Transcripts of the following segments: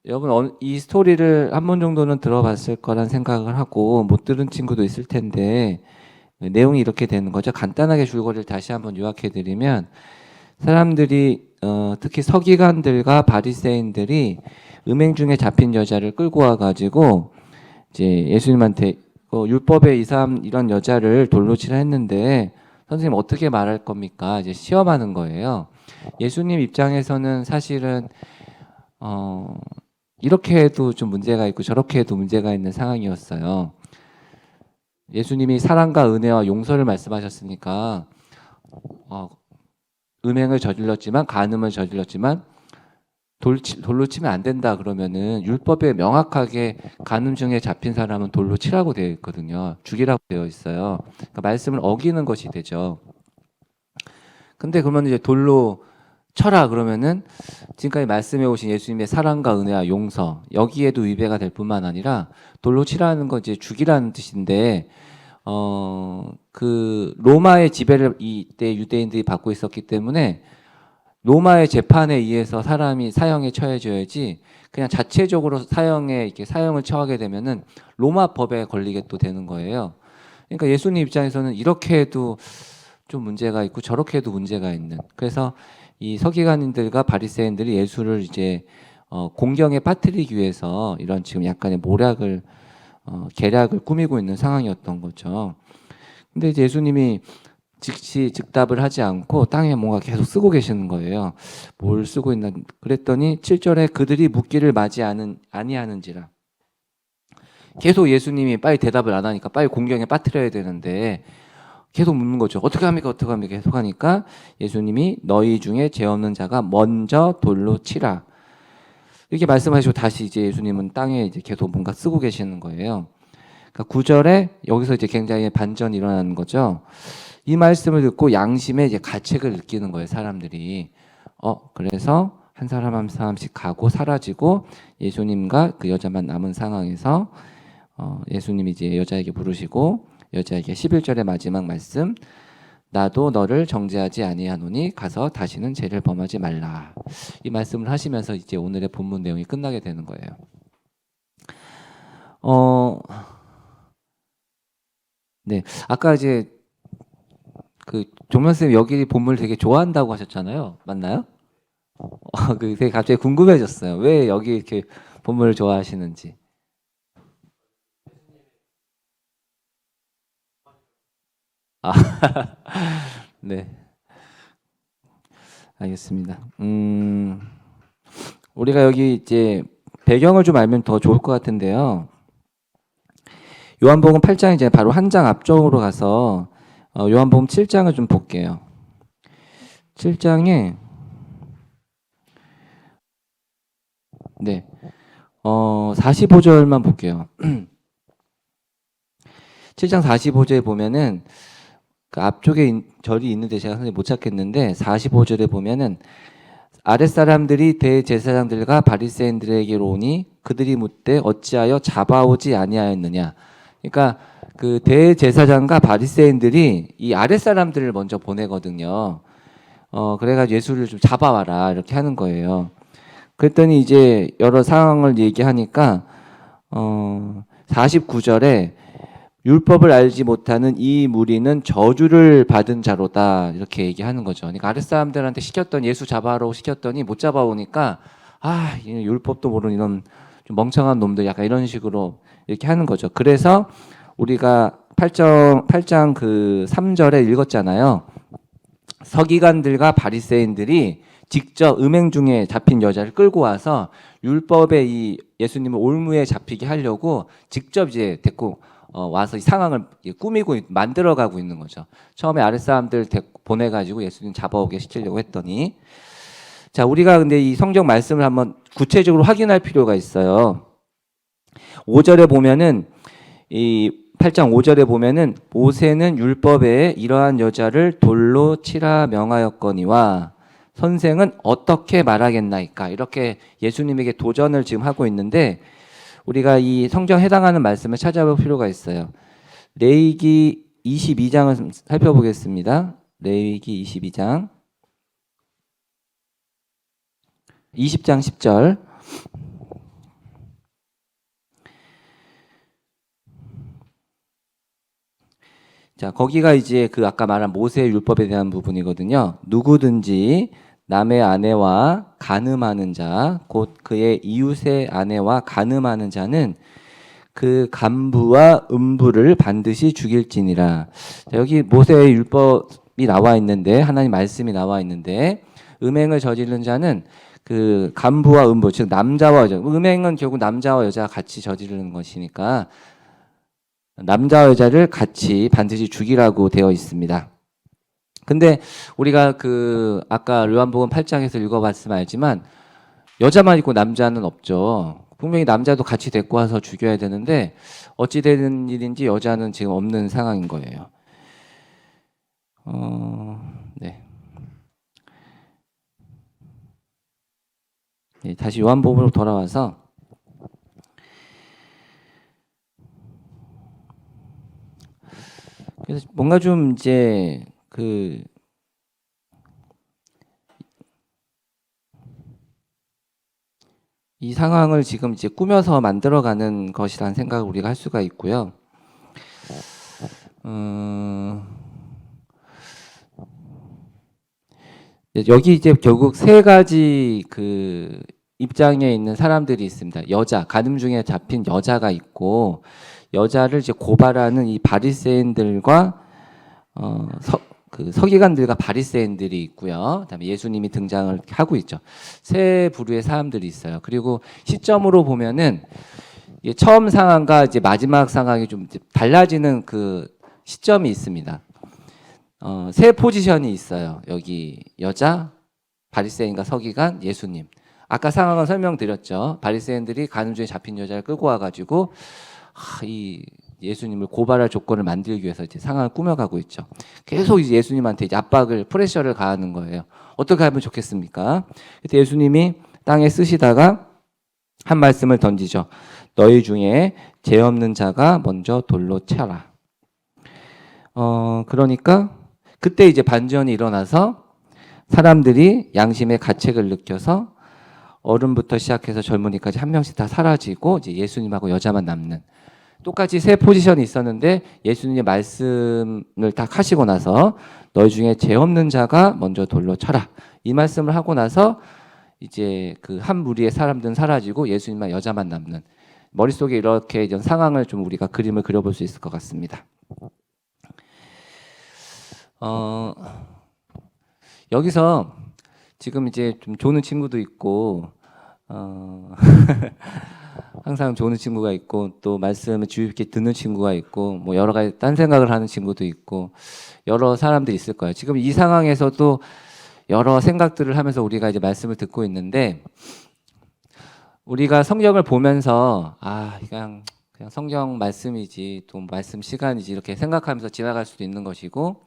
여러분 이 스토리를 한 번 정도는 들어봤을 거란 생각을 하고 못 들은 친구도 있을 텐데 내용이 이렇게 되는 거죠. 간단하게 줄거리를 다시 한번 요약해 드리면 사람들이 특히 서기관들과 바리새인들이 음행 중에 잡힌 여자를 끌고 와 가지고 이제 예수님한테 율법에 이런 여자를 돌로 치라 했는데 선생님 어떻게 말할 겁니까? 이제 시험하는 거예요. 예수님 입장에서는 사실은 이렇게 해도 좀 문제가 있고 저렇게 해도 문제가 있는 상황이었어요. 예수님이 사랑과 은혜와 용서를 말씀하셨으니까 음행을 저질렀지만 간음을 저질렀지만 돌로 치면 안 된다 그러면은 율법에 명확하게 간음 중에 잡힌 사람은 돌로 치라고 되어 있거든요. 죽이라고 되어 있어요. 그러니까 말씀을 어기는 것이 되죠. 근데 그러면 이제 돌로 쳐라 그러면은 지금까지 말씀해 오신 예수님의 사랑과 은혜와 용서 여기에도 위배가 될 뿐만 아니라 돌로 치라는 건 이제 죽이라는 뜻인데 그 로마의 지배를 이때 유대인들이 받고 있었기 때문에 로마의 재판에 의해서 사람이 사형에 처해져야지 그냥 자체적으로 사형을 처하게 되면은 로마 법에 걸리게 또 되는 거예요. 그러니까 예수님 입장에서는 이렇게 해도 좀 문제가 있고 저렇게 해도 문제가 있는. 그래서 이 서기관인들과 바리새인들이 예수를 이제 공경에 빠뜨리기 위해서 이런 지금 약간의 모략을 계략을 꾸미고 있는 상황이었던 거죠. 근데 이제 예수님이 즉시 즉답을 하지 않고 땅에 뭔가 계속 쓰고 계시는 거예요. 뭘 쓰고 있나 그랬더니 7절에 그들이 묻기를 아니하는지라. 계속 예수님이 빨리 대답을 안 하니까 빨리 공경에 빠뜨려야 되는데 계속 묻는 거죠. 어떻게 합니까? 어떻게 합니까? 계속 하니까 예수님이 너희 중에 죄 없는 자가 먼저 돌로 치라. 이렇게 말씀하시고 다시 이제 예수님은 땅에 이제 계속 뭔가 쓰고 계시는 거예요. 그러니까 9절에 여기서 이제 굉장히 반전이 일어나는 거죠. 이 말씀을 듣고 양심에 이제 가책을 느끼는 거예요, 사람들이. 그래서 한 사람 한 사람씩 가고 사라지고 예수님과 그 여자만 남은 상황에서 예수님이 이제 여자에게 부르시고 여자에게 11절의 마지막 말씀 나도 너를 정죄하지 아니하노니 가서 다시는 죄를 범하지 말라. 이 말씀을 하시면서 이제 오늘의 본문 내용이 끝나게 되는 거예요. 네, 아까 이제 그 종면 쌤 여기 본문을 되게 좋아한다고 하셨잖아요. 맞나요? 그 되게 갑자기 궁금해졌어요. 왜 여기 이렇게 본문을 좋아하시는지. 아, 네, 알겠습니다. 우리가 여기 이제 배경을 좀 알면 더 좋을 것 같은데요. 요한복음 8장 이제 바로 한 장 앞쪽으로 가서 요한복음 7장을 좀 볼게요. 7장에 네, 45절만 볼게요. 7장 45절에 보면은 그 앞쪽에 절이 있는데 제가 선생님 못 찾겠는데 45절에 보면은 아랫사람들이 대제사장들과 바리새인들에게로 오니 그들이 묻되 어찌하여 잡아오지 아니하였느냐. 그러니까 그 대제사장과 바리새인들이 이 아랫사람들을 먼저 보내거든요. 그래가지고 예수를 좀 잡아와라 이렇게 하는 거예요. 그랬더니 이제 여러 상황을 얘기하니까 49절에 율법을 알지 못하는 이 무리는 저주를 받은 자로다 이렇게 얘기하는 거죠. 그러니까 아랫사람들한테 예수 잡아오라고 시켰더니 못 잡아오니까 율법도 모르는 이런 좀 멍청한 놈들 약간 이런 식으로 이렇게 하는 거죠. 그래서 우리가 8장 그 3절에 읽었잖아요. 서기관들과 바리새인들이 직접 음행 중에 잡힌 여자를 끌고 와서 율법의 이 예수님을 올무에 잡히게 하려고 직접 이제 데리고 와서 이 상황을 꾸미고 만들어가고 있는 거죠. 처음에 아랫사람들 보내가지고 예수님 잡아오게 시키려고 했더니 자 우리가 근데 이 성경 말씀을 한번 구체적으로 확인할 필요가 있어요. 5절에 보면은 이 8장 5절에 보면은 모세는 율법에 이러한 여자를 돌로 치라 명하였거니와 선생은 어떻게 말하겠나이까 이렇게 예수님에게 도전을 지금 하고 있는데 우리가 이 성경에 해당하는 말씀을 찾아볼 필요가 있어요. 레위기 22장을 살펴보겠습니다. 레위기 22장 20장 10절 자, 거기가 이제 그 아까 말한 모세의 율법에 대한 부분이거든요. 누구든지 남의 아내와 간음하는 자, 곧 그의 이웃의 아내와 간음하는 자는 그 간부와 음부를 반드시 죽일지니라. 자, 여기 모세의 율법이 나와 있는데, 하나님 말씀이 나와 있는데, 음행을 저지른 자는 그 간부와 음부, 즉 남자와 여자, 음행은 결국 남자와 여자가 같이 저지르는 것이니까 남자와 여자를 같이 반드시 죽이라고 되어 있습니다. 근데 우리가 그 아까 요한복음 8장에서 읽어봤으면 알지만 여자만 있고 남자는 없죠. 분명히 남자도 같이 데리고 와서 죽여야 되는데 어찌 되는 일인지 여자는 지금 없는 상황인 거예요. 네. 네, 다시 요한복음으로 돌아와서 그래서 뭔가 좀 이제 이 상황을 지금 이제 꾸며서 만들어가는 것이라는 생각을 우리가 할 수가 있고요. 여기 이제 결국 세 가지 그 입장에 있는 사람들이 있습니다. 여자, 간음 중에 잡힌 여자가 있고, 여자를 이제 고발하는 이 바리새인들과 그 서기관들과 바리새인들이 있고요. 그다음에 예수님이 등장을 하고 있죠. 세 부류의 사람들이 있어요. 그리고 시점으로 보면은 처음 상황과 이제 마지막 상황이 좀 달라지는 그 시점이 있습니다. 세 포지션이 있어요. 여기 여자, 바리새인과 서기관, 예수님. 아까 상황은 설명드렸죠. 바리새인들이 간음 중에 잡힌 여자를 끌고 와가지고 이 예수님을 고발할 조건을 만들기 위해서 이제 상황을 꾸며가고 있죠. 계속 이제 예수님한테 이제 압박을, 프레셔를 가하는 거예요. 어떻게 하면 좋겠습니까? 그때 예수님이 땅에 쓰시다가 한 말씀을 던지죠. 너희 중에 죄 없는 자가 먼저 돌로 쳐라. 그러니까 그때 이제 반전이 일어나서 사람들이 양심의 가책을 느껴서 어른부터 시작해서 젊은이까지 한 명씩 다 사라지고 이제 예수님하고 여자만 남는. 똑같이 세 포지션이 있었는데 예수님의 말씀을 딱 하시고 나서 너희 중에 죄 없는 자가 먼저 돌로 쳐라. 이 말씀을 하고 나서 이제 그 한 무리의 사람들은 사라지고 예수님만 여자만 남는. 머릿속에 이렇게 이런 상황을 좀 우리가 그림을 그려볼 수 있을 것 같습니다. 여기서 지금 이제 좀 조는 친구도 있고 항상 조는 친구가 있고 또 말씀을 주의 깊게 듣는 친구가 있고 뭐 여러 가지 딴 생각을 하는 친구도 있고 여러 사람들이 있을 거예요. 지금 이 상황에서도 여러 생각들을 하면서 우리가 이제 말씀을 듣고 있는데 우리가 성경을 보면서 그냥 성경 말씀이지 또 말씀 시간이지 이렇게 생각하면서 지나갈 수도 있는 것이고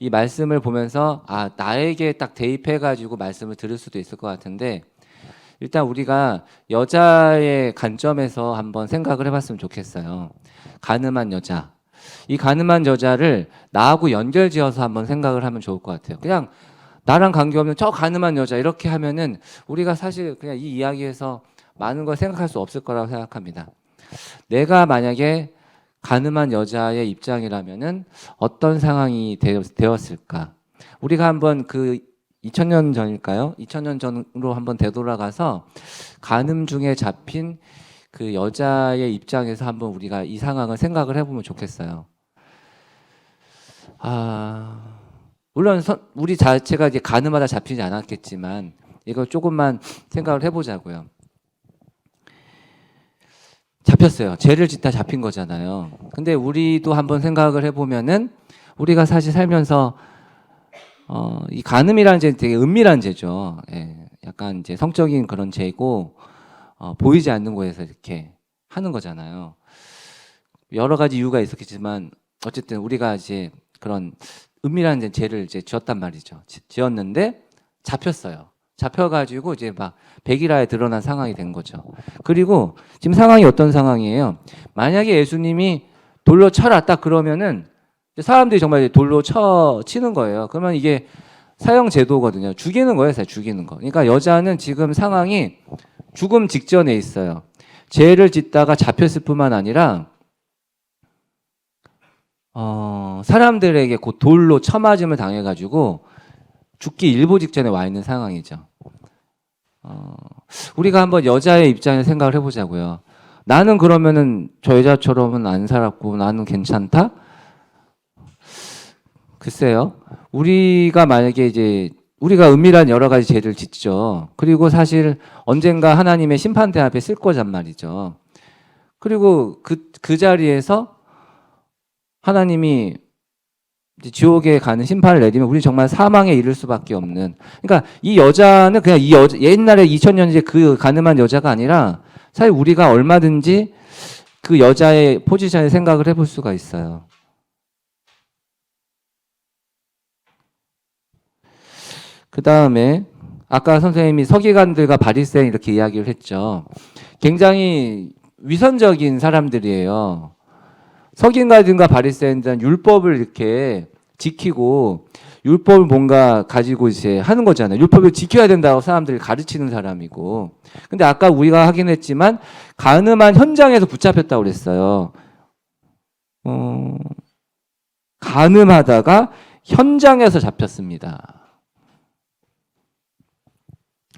이 말씀을 보면서 나에게 딱 대입해가지고 말씀을 들을 수도 있을 것 같은데 일단 우리가 여자의 관점에서 한번 생각을 해봤으면 좋겠어요. 가늠한 여자. 이 가늠한 여자를 나하고 연결지어서 한번 생각을 하면 좋을 것 같아요. 그냥 나랑 관계없는 저 가늠한 여자 이렇게 하면은 우리가 사실 그냥 이 이야기에서 많은 걸 생각할 수 없을 거라고 생각합니다. 내가 만약에 가늠한 여자의 입장이라면은 어떤 상황이 되었을까? 우리가 한번 그 2000년 전일까요? 2000년 전으로 한번 되돌아가서 간음 중에 잡힌 그 여자의 입장에서 한번 우리가 이 상황을 생각을 해보면 좋겠어요. 물론 우리 자체가 이제 간음하다 잡히지 않았겠지만 이걸 조금만 생각을 해보자고요. 잡혔어요. 죄를 짓다 잡힌 거잖아요. 근데 우리도 한번 생각을 해보면은 우리가 사실 살면서 이 간음이라는 죄는 되게 은밀한 죄죠. 약간 이제 성적인 그런 죄고 보이지 않는 곳에서 이렇게 하는 거잖아요. 여러 가지 이유가 있었겠지만 어쨌든 우리가 이제 그런 은밀한 죄를 이제 지었단 말이죠. 지었는데 잡혔어요. 잡혀가지고 이제 막 백일화에 드러난 상황이 된 거죠. 그리고 지금 상황이 어떤 상황이에요? 만약에 예수님이 돌로 쳐라 딱 그러면은 사람들이 정말 돌로 치는 거예요. 그러면 이게 사형 제도거든요. 죽이는 거예요, 사실 죽이는 거. 그러니까 여자는 지금 상황이 죽음 직전에 있어요. 죄를 짓다가 잡혔을 뿐만 아니라 사람들에게 곧 돌로 쳐맞음을 당해가지고 죽기 일보 직전에 와 있는 상황이죠. 우리가 한번 여자의 입장에서 생각을 해보자고요. 나는 그러면은 저 여자처럼은 안 살았고 나는 괜찮다? 글쎄요. 우리가 만약에 이제 우리가 은밀한 여러 가지 죄를 짓죠. 그리고 사실 언젠가 하나님의 심판대 앞에 쓸 거란 말이죠. 그리고 그 자리에서 하나님이 이제 지옥에 가는 심판을 내리면 우리 정말 사망에 이를 수밖에 없는. 그러니까 이 여자는 그냥 이 여자 옛날에 2000년 전에 그 가늠한 여자가 아니라 사실 우리가 얼마든지 그 여자의 포지션에 생각을 해볼 수가 있어요. 그 다음에 아까 선생님이 서기관들과 바리새인 이렇게 이야기를 했죠. 굉장히 위선적인 사람들이에요. 서기관들과 바리새인들은 율법을 이렇게 지키고 율법을 뭔가 가지고 이제 하는 거잖아요. 율법을 지켜야 된다고 사람들이 가르치는 사람이고. 근데 아까 우리가 확인했지만 간음한 현장에서 붙잡혔다고 그랬어요. 간음하다가 현장에서 잡혔습니다.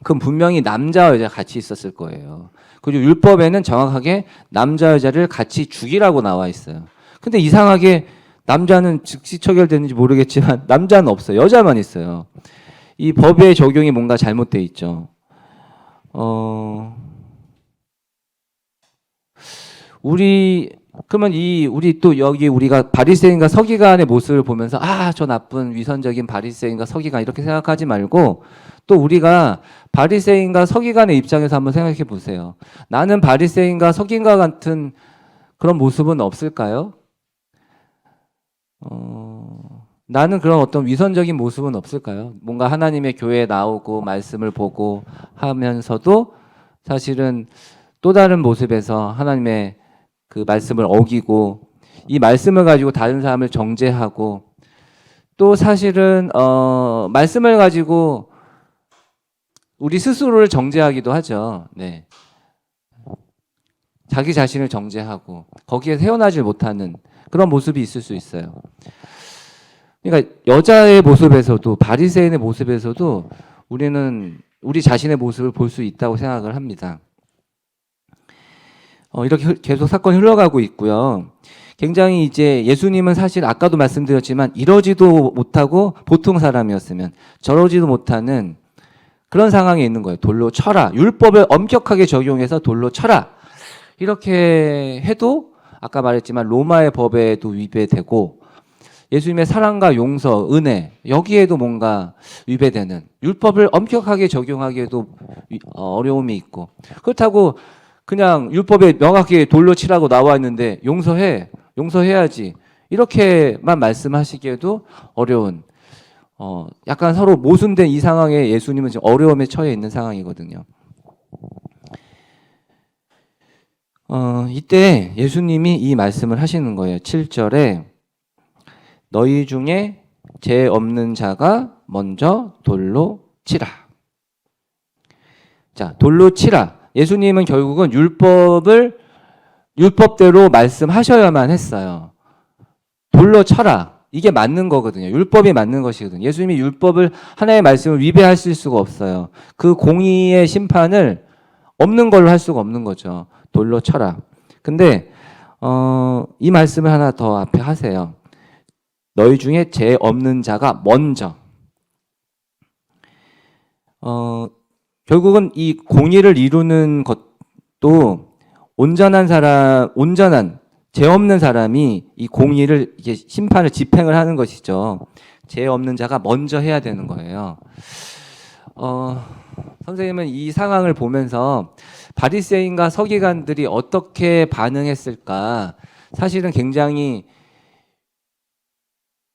그럼 분명히 남자와 여자가 같이 있었을 거예요. 그리고 율법에는 정확하게 남자 여자를 같이 죽이라고 나와 있어요. 근데 이상하게 남자는 즉시 처결되는지 모르겠지만 남자는 없어요. 여자만 있어요. 이 법의 적용이 뭔가 잘못돼 있죠. 그러면 우리 또 여기 우리가 바리새인과 서기관의 모습을 보면서 저 나쁜 위선적인 바리새인과 서기관 이렇게 생각하지 말고 또 우리가 바리새인과 서기관의 입장에서 한번 생각해 보세요. 나는 바리새인과 서기관과 같은 그런 모습은 없을까요? 나는 그런 어떤 위선적인 모습은 없을까요? 뭔가 하나님의 교회에 나오고 말씀을 보고 하면서도 사실은 또 다른 모습에서 하나님의 그 말씀을 어기고 이 말씀을 가지고 다른 사람을 정죄하고 또 사실은 말씀을 가지고 우리 스스로를 정죄하기도 하죠. 네. 자기 자신을 정죄하고 거기에서 헤어나질 못하는 그런 모습이 있을 수 있어요. 그러니까 여자의 모습에서도 바리새인의 모습에서도 우리는 우리 자신의 모습을 볼 수 있다고 생각을 합니다. 이렇게 계속 사건이 흘러가고 있고요. 굉장히 이제 예수님은 사실 아까도 말씀드렸지만 이러지도 못하고 보통 사람이었으면 저러지도 못하는 그런 상황에 있는 거예요. 돌로 쳐라. 율법을 엄격하게 적용해서 돌로 쳐라. 이렇게 해도 아까 말했지만 로마의 법에도 위배되고 예수님의 사랑과 용서, 은혜 여기에도 뭔가 위배되는 율법을 엄격하게 적용하기에도 어려움이 있고 그렇다고 그냥 율법에 명확히 돌로 치라고 나와 있는데 용서해야지 이렇게만 말씀하시기에도 어려운 약간 서로 모순된 이 상황에 예수님은 지금 어려움에 처해 있는 상황이거든요. 이때 예수님이 이 말씀을 하시는 거예요. 7절에 너희 중에 죄 없는 자가 먼저 돌로 치라. 자, 돌로 치라. 예수님은 결국은 율법대로 말씀하셔야만 했어요. 돌로 쳐라. 이게 맞는 거거든요. 율법이 맞는 것이거든요. 예수님이 율법을 하나의 말씀을 위배하실 수가 없어요. 그 공의의 심판을 없는 걸로 할 수가 없는 거죠. 돌로 쳐라. 근데 이 말씀을 하나 더 앞에 하세요. 너희 중에 죄 없는 자가 먼저. 결국은 이 공의를 이루는 것도 온전한 죄 없는 사람이 이 공의를 이게 심판을 집행을 하는 것이죠. 죄 없는 자가 먼저 해야 되는 거예요. 선생님은 이 상황을 보면서 바리새인과 서기관들이 어떻게 반응했을까? 사실은 굉장히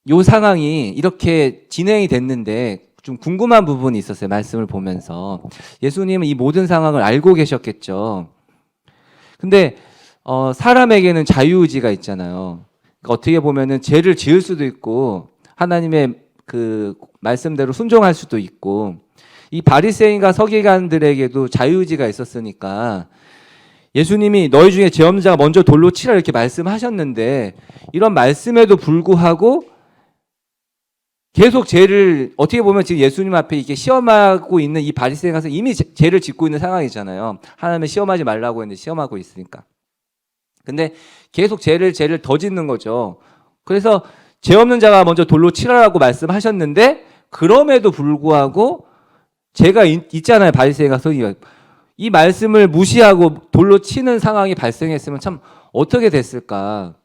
이 상황이 이렇게 진행이 됐는데 좀 궁금한 부분이 있었어요. 말씀을 보면서 예수님은 이 모든 상황을 알고 계셨겠죠. 근데 사람에게는 자유의지가 있잖아요. 그러니까 어떻게 보면은 죄를 지을 수도 있고 하나님의 그 말씀대로 순종할 수도 있고 이 바리새인과 서기관들에게도 자유의지가 있었으니까 예수님이 너희 중에 죄 없는 자가 먼저 돌로 치라 이렇게 말씀하셨는데 이런 말씀에도 불구하고 계속 죄를 어떻게 보면 지금 예수님 앞에 이렇게 시험하고 있는 이 바리새인가서 이미 죄를 짓고 있는 상황이잖아요. 하나님은 시험하지 말라고 했는데 시험하고 있으니까. 근데 계속 죄를 더 짓는 거죠. 그래서 죄 없는 자가 먼저 돌로 치라라고 말씀하셨는데 그럼에도 불구하고 죄가 있잖아요. 바리새인가서 이 말씀을 무시하고 돌로 치는 상황이 발생했으면 참 어떻게 됐을까.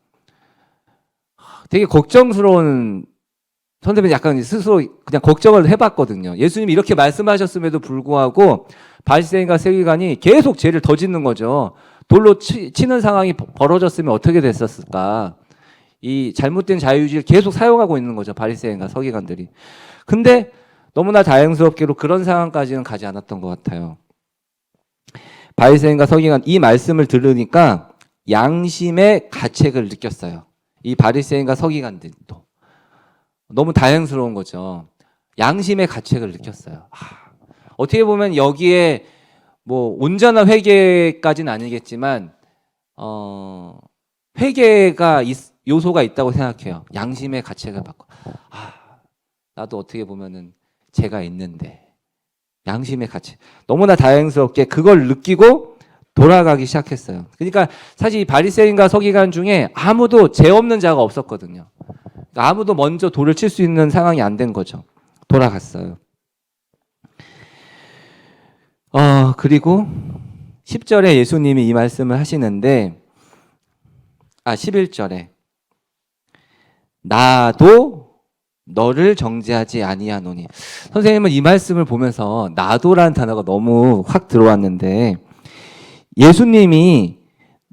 되게 걱정스러운 선생님이 약간 스스로 그냥 걱정을 해봤거든요. 예수님이 이렇게 말씀하셨음에도 불구하고 바리새인과 세리관이 계속 죄를 더 짓는 거죠. 돌로 치는 상황이 벌어졌으면 어떻게 됐었을까. 이 잘못된 자유주의를 계속 사용하고 있는 거죠. 바리새인과 서기관들이. 근데 너무나 다행스럽게도 그런 상황까지는 가지 않았던 것 같아요. 바리새인과 서기관 이 말씀을 들으니까 양심의 가책을 느꼈어요. 이 바리새인과 서기관들도. 너무 다행스러운 거죠. 양심의 가책을 느꼈어요. 어떻게 보면 여기에 뭐 온전한 회개까지는 아니겠지만 회개가 요소가 있다고 생각해요. 양심의 가책을 받고 나도 어떻게 보면은 죄가 있는데 양심의 가책 너무나 다행스럽게 그걸 느끼고 돌아가기 시작했어요. 그러니까 사실 이 바리새인과 서기관 중에 아무도 죄 없는 자가 없었거든요. 아무도 먼저 돌을 칠 수 있는 상황이 안 된 거죠. 돌아갔어요. 그리고 10절에 예수님이 이 말씀을 하시는데 11절에 나도 너를 정죄하지 아니하노니. 선생님은 이 말씀을 보면서 나도라는 단어가 너무 확 들어왔는데 예수님이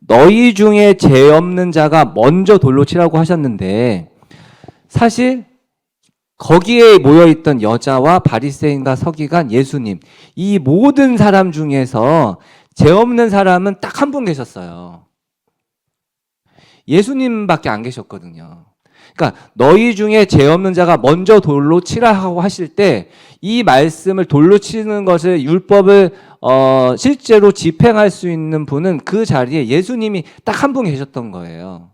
너희 중에 죄 없는 자가 먼저 돌로 치라고 하셨는데 사실 거기에 모여있던 여자와 바리새인과 서기관, 예수님 이 모든 사람 중에서 죄 없는 사람은 딱 한 분 계셨어요. 예수님밖에 안 계셨거든요. 그러니까 너희 중에 죄 없는 자가 먼저 돌로 치라 하고 하실 때 이 말씀을 돌로 치는 것을 율법을 실제로 집행할 수 있는 분은 그 자리에 예수님이 딱 한 분 계셨던 거예요.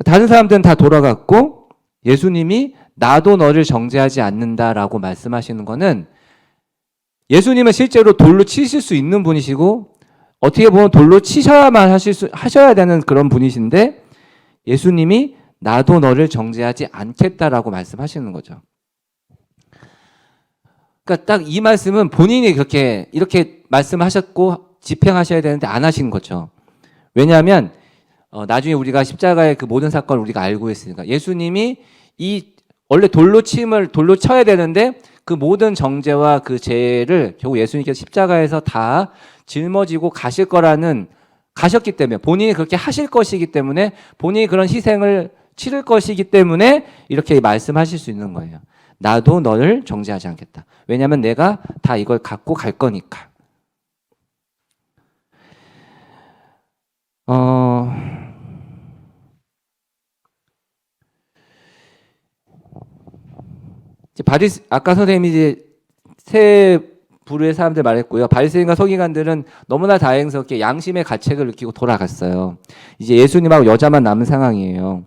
다른 사람들은 다 돌아갔고 예수님이 나도 너를 정죄하지 않는다라고 말씀하시는 거는 예수님은 실제로 돌로 치실 수 있는 분이시고 어떻게 보면 돌로 치셔야만 하셔야 되는 그런 분이신데 예수님이 나도 너를 정죄하지 않겠다라고 말씀하시는 거죠. 그러니까 딱 이 말씀은 본인이 이렇게 말씀하셨고 집행하셔야 되는데 안 하신 거죠. 왜냐하면 나중에 우리가 십자가의 그 모든 사건을 우리가 알고 있으니까 예수님이 원래 돌로 쳐야 되는데 그 모든 정죄와 그 죄를 결국 예수님께서 십자가에서 다 짊어지고 가셨기 때문에 본인이 그렇게 하실 것이기 때문에 본인이 그런 희생을 치를 것이기 때문에 이렇게 말씀하실 수 있는 거예요. 나도 너를 정죄하지 않겠다. 왜냐하면 내가 다 이걸 갖고 갈 거니까. 아까 선생님이 이제 세 부류의 사람들 말했고요. 바리새인과 서기관들은 너무나 다행스럽게 양심의 가책을 느끼고 돌아갔어요. 이제 예수님하고 여자만 남은 상황이에요.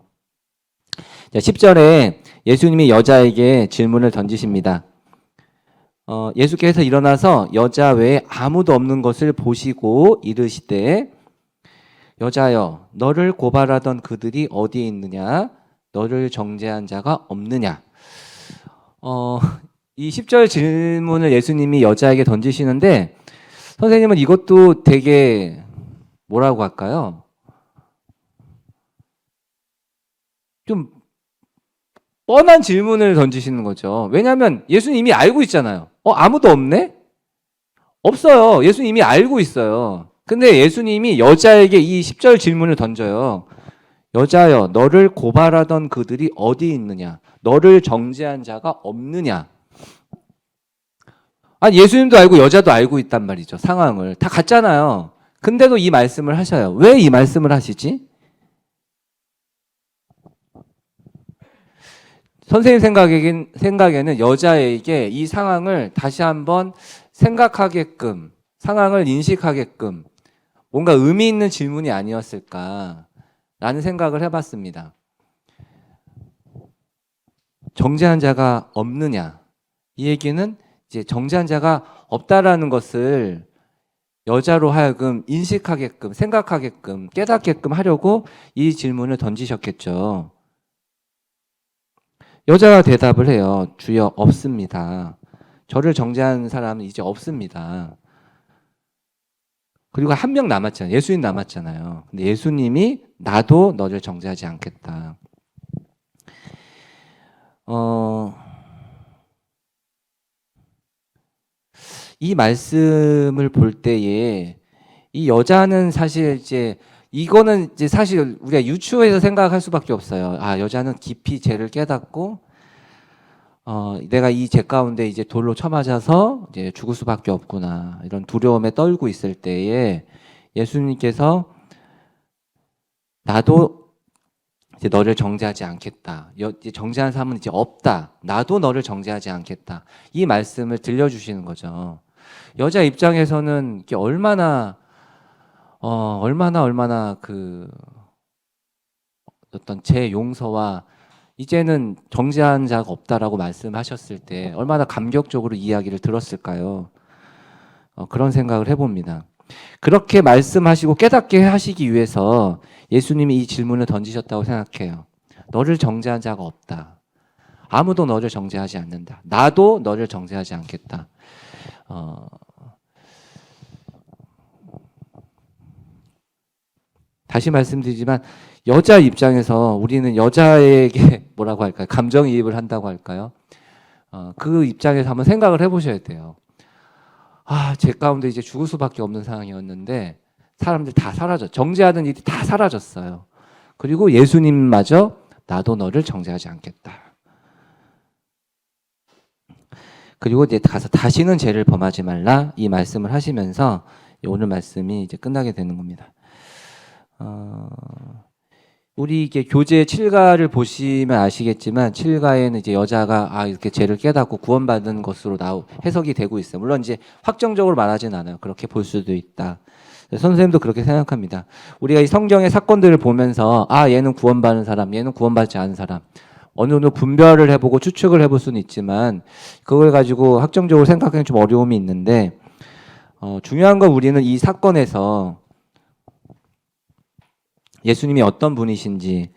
자, 10절에 예수님이 여자에게 질문을 던지십니다. 예수께서 일어나서 여자 외에 아무도 없는 것을 보시고 이르시되 여자여 너를 고발하던 그들이 어디에 있느냐 너를 정죄한 자가 없느냐. 이 10절 질문을 예수님이 여자에게 던지시는데 선생님은 이것도 되게 뭐라고 할까요? 좀 뻔한 질문을 던지시는 거죠. 왜냐하면 예수님 이미 알고 있잖아요. 아무도 없네? 없어요. 예수님 이미 알고 있어요. 근데 예수님이 여자에게 이 10절 질문을 던져요. 여자여 너를 고발하던 그들이 어디 있느냐? 너를 정죄한 자가 없느냐? 아니 예수님도 알고 여자도 알고 있단 말이죠. 상황을. 다 같잖아요. 근데도 이 말씀을 하셔요. 왜 이 말씀을 하시지? 선생님 생각에는 여자에게 이 상황을 다시 한번 생각하게끔 상황을 인식하게끔 뭔가 의미 있는 질문이 아니었을까라는 생각을 해봤습니다. 정죄한 자가 없느냐? 이 얘기는 이제 정죄한 자가 없다라는 것을 여자로 하여금 인식하게끔, 생각하게끔, 깨닫게끔 하려고 이 질문을 던지셨겠죠. 여자가 대답을 해요. 주여, 없습니다. 저를 정죄한 사람은 이제 없습니다. 그리고 한 명 남았잖아요. 예수님 남았잖아요. 근데 예수님이 나도 너를 정죄하지 않겠다. 이 말씀을 볼 때에 이 여자는 사실 이제 이거는 이제 사실 우리가 유추해서 생각할 수밖에 없어요. 아, 여자는 깊이 죄를 깨닫고 내가 이 죄 가운데 이제 돌로 쳐맞아서 이제 죽을 수밖에 없구나. 이런 두려움에 떨고 있을 때에 예수님께서 나도 이제 너를 정죄하지 않겠다. 이제 정죄한 사람은 이제 없다. 나도 너를 정죄하지 않겠다. 이 말씀을 들려주시는 거죠. 여자 입장에서는 이게 얼마나 그 어떤 제 용서와 이제는 정죄한 자가 없다라고 말씀하셨을 때 얼마나 감격적으로 이야기를 들었을까요? 그런 생각을 해봅니다. 그렇게 말씀하시고 깨닫게 하시기 위해서 예수님이 이 질문을 던지셨다고 생각해요. 너를 정죄한 자가 없다. 아무도 너를 정죄하지 않는다. 나도 너를 정죄하지 않겠다. 다시 말씀드리지만 여자 입장에서 우리는 여자에게 뭐라고 할까요? 감정이입을 한다고 할까요? 그 입장에서 한번 생각을 해보셔야 돼요. 아, 제 가운데 이제 죽을 수밖에 없는 상황이었는데 사람들 다 사라졌죠. 정죄하는 일이 다 사라졌어요. 그리고 예수님마저 나도 너를 정죄하지 않겠다. 그리고 이제 가서 다시는 죄를 범하지 말라 이 말씀을 하시면서 오늘 말씀이 이제 끝나게 되는 겁니다. 우리 이게 교재 7가를 보시면 아시겠지만 7가에는 이제 여자가 이렇게 죄를 깨닫고 구원받은 것으로 해석이 되고 있어요. 물론 이제 확정적으로 말하진 않아요. 그렇게 볼 수도 있다. 선생님도 그렇게 생각합니다. 우리가 이 성경의 사건들을 보면서 얘는 구원받는 사람, 얘는 구원받지 않은 사람 어느 정도 분별을 해보고 추측을 해볼 수는 있지만 그걸 가지고 확정적으로 생각하기는 좀 어려움이 있는데 중요한 건 우리는 이 사건에서 예수님이 어떤 분이신지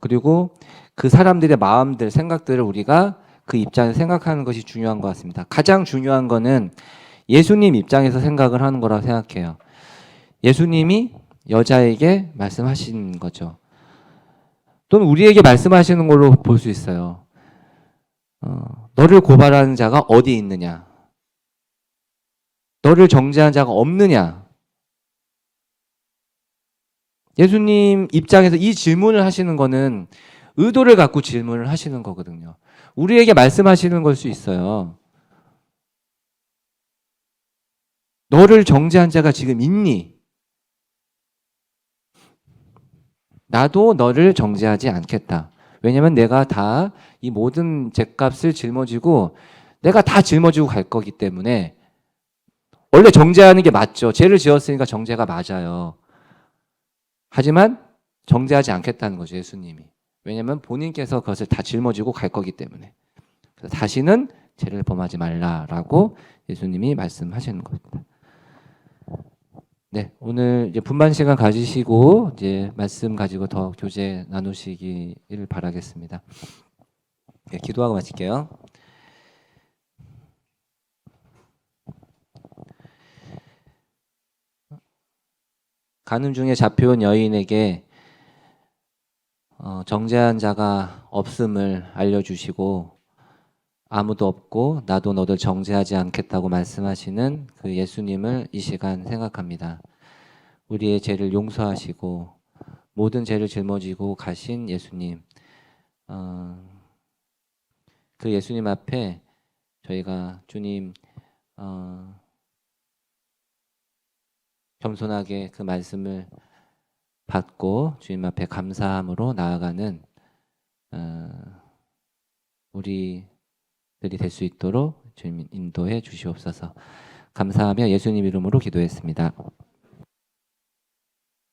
그리고 그 사람들의 마음들, 생각들을 우리가 그 입장에서 생각하는 것이 중요한 것 같습니다. 가장 중요한 거는 예수님 입장에서 생각을 하는 거라고 생각해요. 예수님이 여자에게 말씀하신 거죠. 또는 우리에게 말씀하시는 걸로 볼 수 있어요. 너를 고발하는 자가 어디 있느냐? 너를 정죄한 자가 없느냐? 예수님 입장에서 이 질문을 하시는 거는 의도를 갖고 질문을 하시는 거거든요. 우리에게 말씀하시는 걸 수 있어요. 너를 정죄한 자가 지금 있니? 나도 너를 정죄하지 않겠다. 왜냐면 내가 다 이 모든 죗값을 짊어지고 내가 다 짊어지고 갈 거기 때문에 원래 정죄하는 게 맞죠. 죄를 지었으니까 정죄가 맞아요. 하지만 정죄하지 않겠다는 거죠, 예수님이. 왜냐하면 본인께서 그것을 다 짊어지고 갈 거기 때문에. 그래서 다시는 죄를 범하지 말라라고 예수님이 말씀하시는 겁니다. 네, 오늘 이제 분반 시간 가지시고 이제 말씀 가지고 더 교제 나누시기를 바라겠습니다. 네, 기도하고 마칠게요. 가는 중에 잡혀온 여인에게 정죄한 자가 없음을 알려주시고 아무도 없고 나도 너를 정죄하지 않겠다고 말씀하시는 그 예수님을 이 시간 생각합니다. 우리의 죄를 용서하시고 모든 죄를 짊어지고 가신 예수님, 그 예수님 앞에 저희가 주님 겸손하게 그 말씀을 받고 주님 앞에 감사함으로 나아가는 우리들이 될 수 있도록 주님 인도해 주시옵소서. 감사하며 예수님 이름으로 기도했습니다.